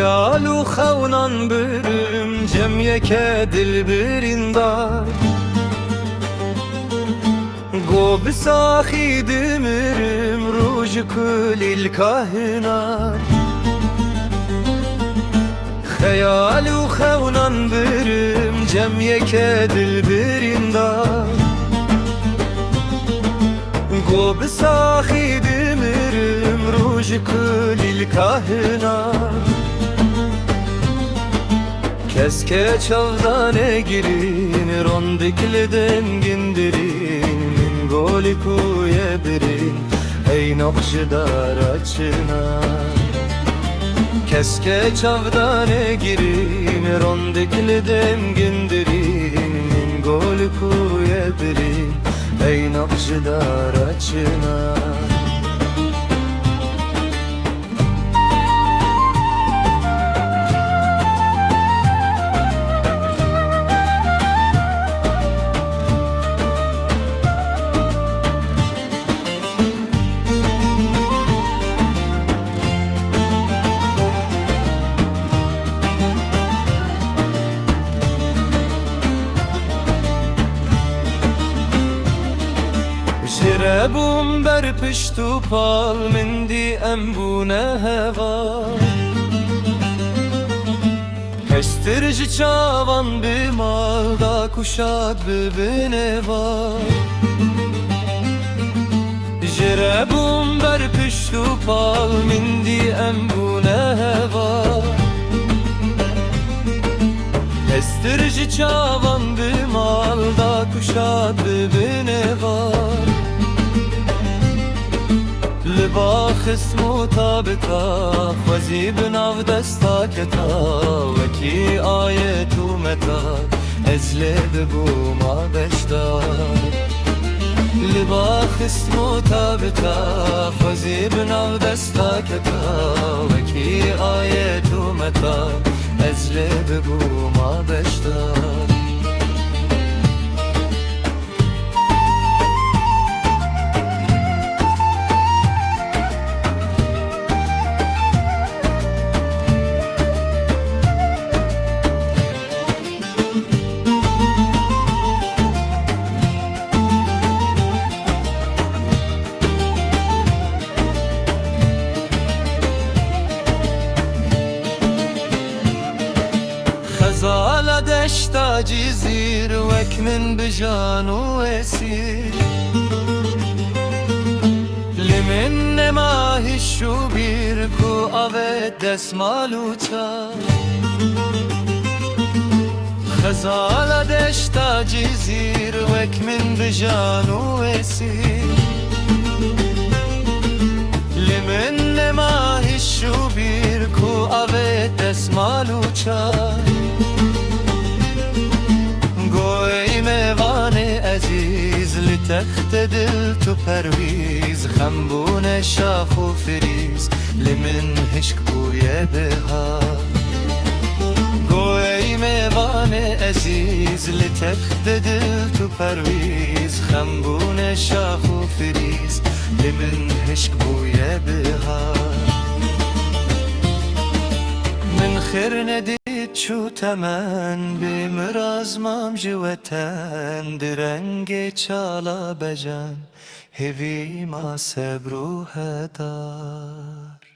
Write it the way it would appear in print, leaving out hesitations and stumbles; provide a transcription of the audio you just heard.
خیالو خونان برم جمعه که دل برindar گو بساخی دمرم روج کل الكاهنات خیالو خونان برم جمعه که دل برindar گو بساخی دمرم روج کل الكاهنات Keske çavdane girin rondikliden gindirin min goli kuye birin ey nokşidar açına Keske çavdane girin rondikliden gindirin min goli kuye birin ey nokşidar açına Jirebum ber piştu pal min di em bune heva Hestirci çavan bi malda kuşat bi bineva Jirebum ber piştu pal min di em bune heva Hestirci çavan bi malda kuşat bi bineva لبا خسمو تابتا خوزی بناو دستا کتا وکی آیتو متا ازلی ببو ما بشتا لبا خسمو تابتا خوزی بناو دستا کتا وکی آیتو متا ازلی ببو ما بشتا Zala deşta cizir vek min bijanu esir Limin nemahi şubir ku avet desmaluta Zala deşta cizir vek min bijanu esir Limin nemahi şubir ku avet desmaluta گوی میوان عزیز لتخت دل تو پرویز خنبون شاخ و فریز لمن هشک بوی بهار گوی میوان عزیز لتخت دل تو پرویز خنبون شاخ و فریز لمن هشک بوی بهار من خیر ندی چو تمن بمرازمام جوتن درنگ چالا بجن هوی ما صبر و هدار